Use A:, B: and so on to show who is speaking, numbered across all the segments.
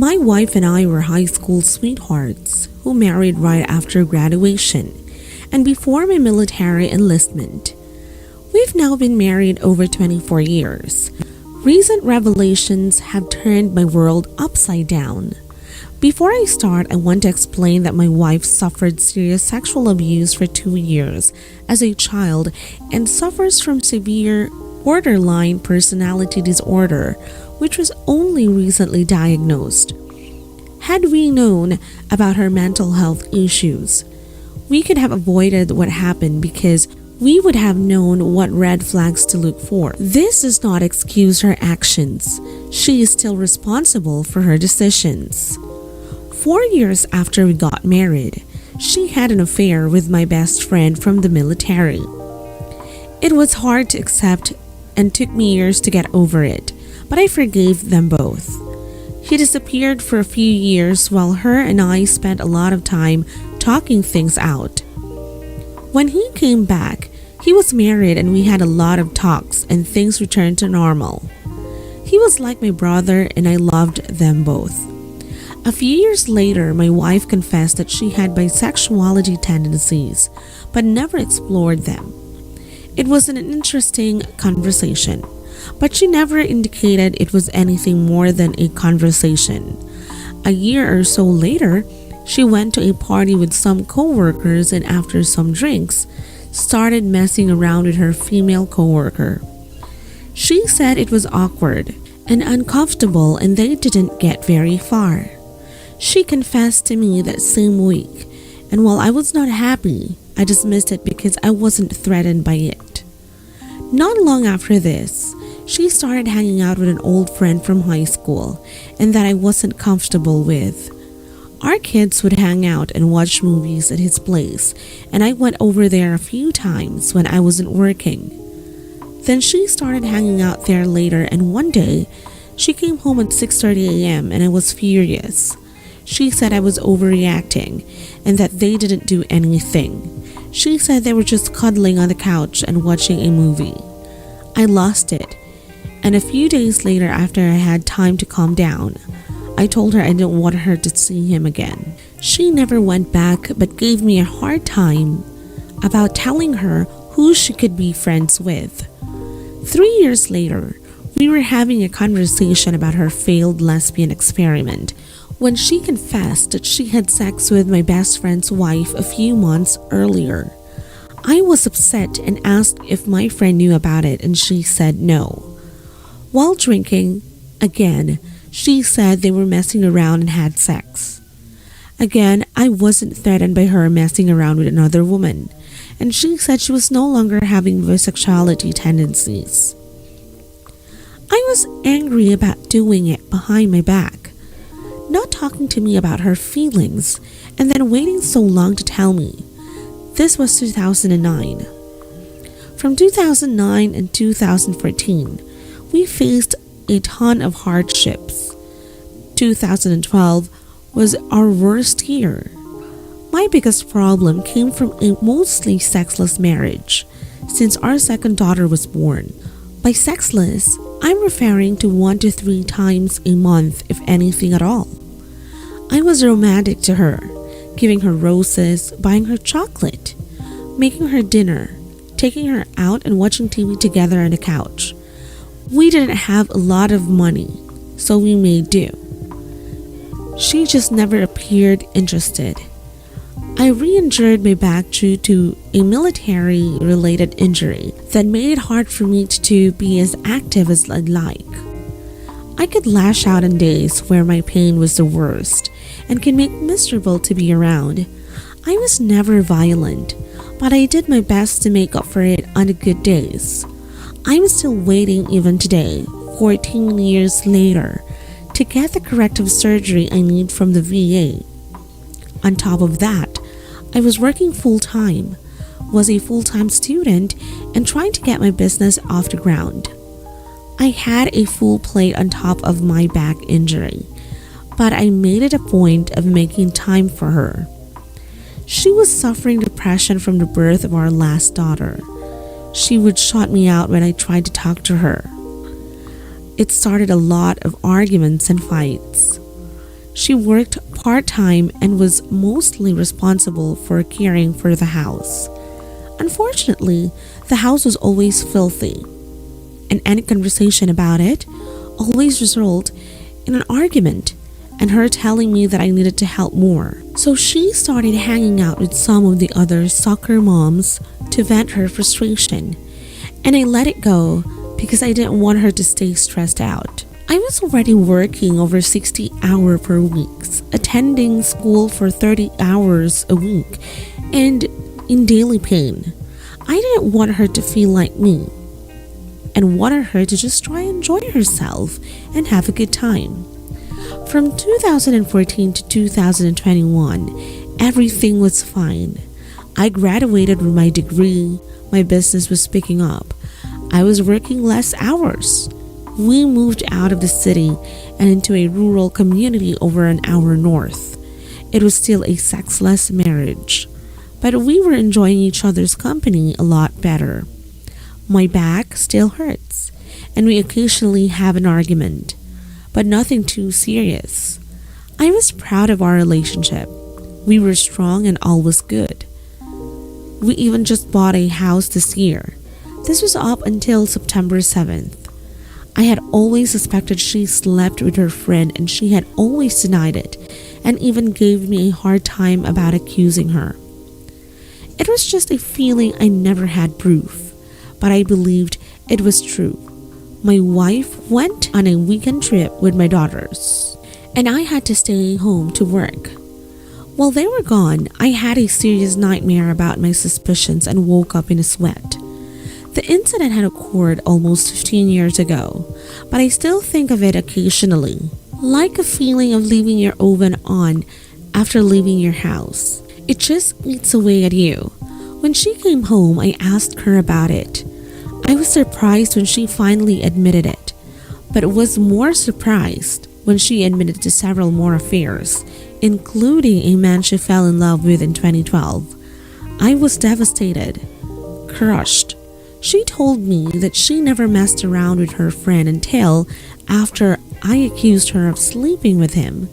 A: My wife and I were high school sweethearts who married right after graduation and before my military enlistment. We've now been married over 24 years. Recent revelations have turned my world upside down. Before I start, I want to explain that my wife suffered serious sexual abuse for 2 years as a child and suffers from severe borderline personality disorder, which was only recently diagnosed. Had we known about her mental health issues, we could have avoided what happened because we would have known what red flags to look for. This does not excuse her actions. She is still responsible for her decisions. 4 years after we got married, she had an affair with my best friend from the military. It was hard to accept and took me years to get over it, but I forgave them both. He disappeared for a few years while her and I spent a lot of time talking things out. When he came back, he was married and we had a lot of talks and things returned to normal. He was like my brother and I loved them both. A few years later, my wife confessed that she had bisexuality tendencies, but never explored them. It was an interesting conversation, but she never indicated it was anything more than a conversation. A year or so later, she went to a party with some co-workers and after some drinks, started messing around with her female co-worker. She said it was awkward and uncomfortable and they didn't get very far. She confessed to me that same week, and while I was not happy, I dismissed it because I wasn't threatened by it. Not long after this, she started hanging out with an old friend from high school and that I wasn't comfortable with. Our kids would hang out and watch movies at his place, and I went over there a few times when I wasn't working. Then she started hanging out there later, and one day, she came home at 6:30 a.m. and I was furious. She said I was overreacting and that they didn't do anything. She said they were just cuddling on the couch and watching a movie. I lost it, and a few days later, after I had time to calm down, I told her I didn't want her to see him again. She never went back but gave me a hard time about telling her who she could be friends with. 3 years later, we were having a conversation about her failed lesbian experiment when she confessed that she had sex with my best friend's wife a few months earlier. I was upset and asked if my friend knew about it, and she said no. While drinking, again, she said they were messing around and had sex. Again, I wasn't threatened by her messing around with another woman, and she said she was no longer having bisexuality tendencies. I was angry about doing it behind my back, not talking to me about her feelings, and then waiting so long to tell me. This was 2009. From 2009 and 2014, we faced a ton of hardships. 2012 was our worst year. My biggest problem came from a mostly sexless marriage, since our second daughter was born. By sexless, I'm referring to 1 to 3 times a month, if anything at all. I was romantic to her, giving her roses, buying her chocolate, making her dinner, taking her out and watching TV together on the couch. We didn't have a lot of money, so we made do. She just never appeared interested. I re-injured my back due to a military-related injury that made it hard for me to be as active as I'd like. I could lash out on days where my pain was the worst and can make miserable to be around. I was never violent, but I did my best to make up for it on the good days. I'm still waiting even today, 14 years later, to get the corrective surgery I need from the VA. On top of that, I was working full-time, was a full-time student, and trying to get my business off the ground. I had a full plate on top of my back injury, but I made it a point of making time for her. She was suffering depression from the birth of our last daughter. She would shut me out when I tried to talk to her. It started a lot of arguments and fights. She worked part-time and was mostly responsible for caring for the house. Unfortunately, the house was always filthy, and any conversation about it always resulted in an argument and her telling me that I needed to help more. So she started hanging out with some of the other soccer moms to vent her frustration, and I let it go because I didn't want her to stay stressed out. I was already working over 60 hours per week, attending school for 30 hours a week, and in daily pain. I didn't want her to feel like me and wanted her to just try and enjoy herself and have a good time. From 2014 to 2021, everything was fine. I graduated with my degree, my business was picking up. I was working less hours. We moved out of the city and into a rural community over an hour north. It was still a sexless marriage, but we were enjoying each other's company a lot better. My back still hurts, and we occasionally have an argument, but nothing too serious. I was proud of our relationship. We were strong and all was good. We even just bought a house this year. This was up until September 7th. I had always suspected she slept with her friend, and she had always denied it and even gave me a hard time about accusing her. It was just a feeling. I never had proof, but I believed it was true. My wife went on a weekend trip with my daughters, and I had to stay home to work. While they were gone, I had a serious nightmare about my suspicions and woke up in a sweat. The incident had occurred almost 15 years ago, but I still think of it occasionally, like a feeling of leaving your oven on after leaving your house. It just eats away at you. When she came home, I asked her about it. I was surprised when she finally admitted it, but was more surprised when she admitted to several more affairs, including a man she fell in love with in 2012. I was devastated, crushed. She told me that she never messed around with her friend until after I accused her of sleeping with him.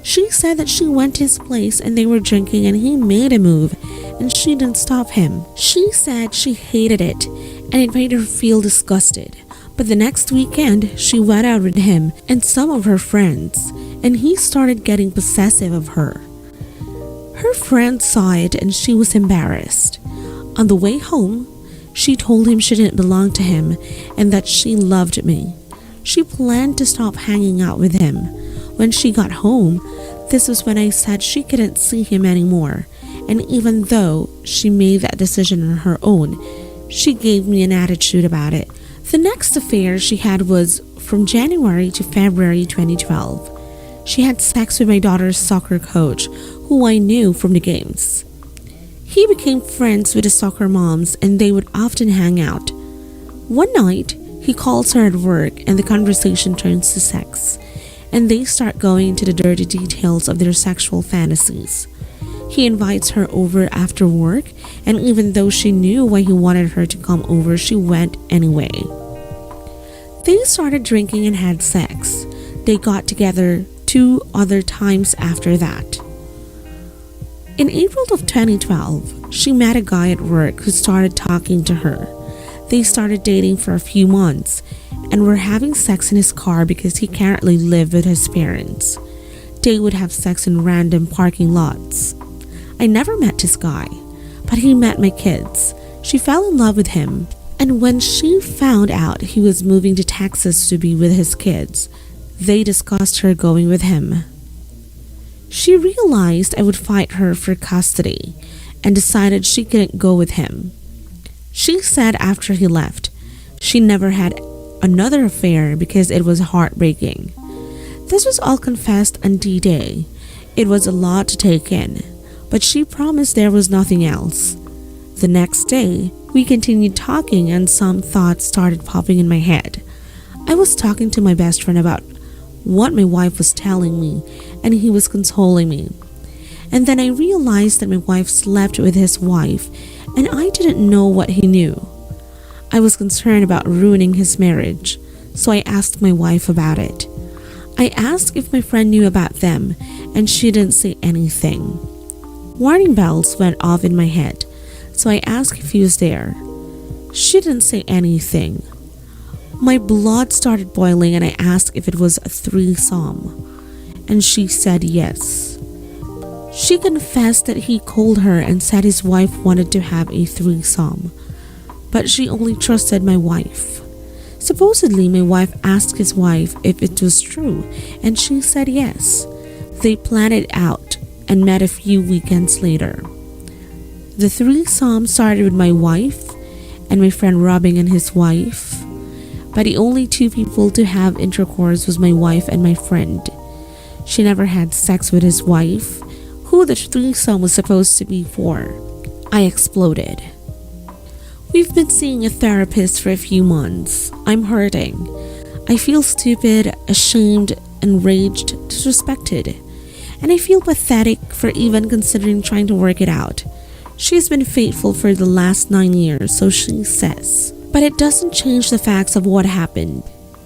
A: She said that she went to his place and they were drinking and he made a move and she didn't stop him. She said she hated it and it made her feel disgusted. But the next weekend, she went out with him and some of her friends, and he started getting possessive of her. Her friend saw it and she was embarrassed. On the way home, she told him she didn't belong to him and that she loved me. She planned to stop hanging out with him. When she got home, this was when I said she couldn't see him anymore, and even though she made that decision on her own, she gave me an attitude about it. The next affair she had was from January to February 2012. She had sex with my daughter's soccer coach, who I knew from the games. He became friends with the soccer moms and they would often hang out. One night, he calls her at work and the conversation turns to sex, and they start going into the dirty details of their sexual fantasies. He invites her over after work, and even though she knew why he wanted her to come over, she went anyway. They started drinking and had sex. They got together 2 other times after that. In April of 2012, she met a guy at work who started talking to her. They started dating for a few months and were having sex in his car because he currently lived with his parents. They would have sex in random parking lots. I never met this guy, but he met my kids. She fell in love with him, and when she found out he was moving to Texas to be with his kids, they discussed her going with him. She realized I would fight her for custody and decided she couldn't go with him. She said after he left, she never had another affair because it was heartbreaking. This was all confessed on D-Day. It was a lot to take in, but she promised there was nothing else. The next day, we continued talking and some thoughts started popping in my head. I was talking to my best friend about what my wife was telling me, and he was consoling me. And then I realized that my wife slept with his wife, and I didn't know what he knew. I was concerned about ruining his marriage, so I asked my wife about it. I asked if my friend knew about them, and she didn't say anything. Warning bells went off in my head, so I asked if he was there. She didn't say anything. My blood started boiling and I asked if it was a threesome, and she said yes. She confessed that he called her and said his wife wanted to have a threesome, but she only trusted my wife. Supposedly, my wife asked his wife if it was true, and she said yes. They planned it out and met a few weekends later. The threesome started with my wife and my friend rubbing on his wife, but the only two people to have intercourse was my wife and my friend. She never had sex with his wife, who the threesome was supposed to be for. I exploded. We've been seeing a therapist for a few months. I'm hurting. I feel stupid, ashamed, enraged, disrespected. And I feel pathetic for even considering trying to work it out. She's been faithful for the last 9 years, so she says. But it doesn't change the facts of what happened.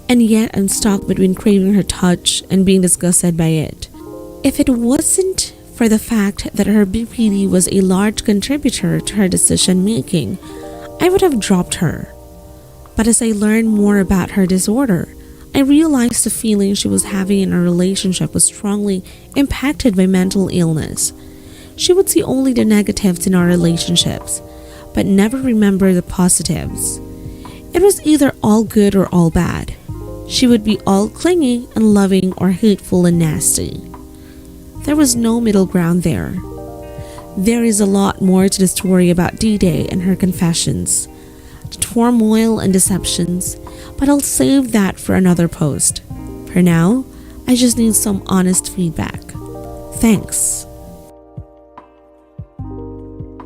A: And yet I'm stuck between craving her touch and being disgusted by it. If it wasn't for the fact that her BPD was a large contributor to her decision making, I would have dropped her. But as I learned more about her disorder, I realized the feeling she was having in our relationship was strongly impacted by mental illness. She would see only the negatives in our relationships, but never remember the positives. It was either all good or all bad. She would be all clingy and loving or hateful and nasty. There was no middle ground there. There is a lot more to the story about D-Day and her confessions, the turmoil and deceptions, but I'll save that for another post. For now, I just need some honest feedback. Thanks.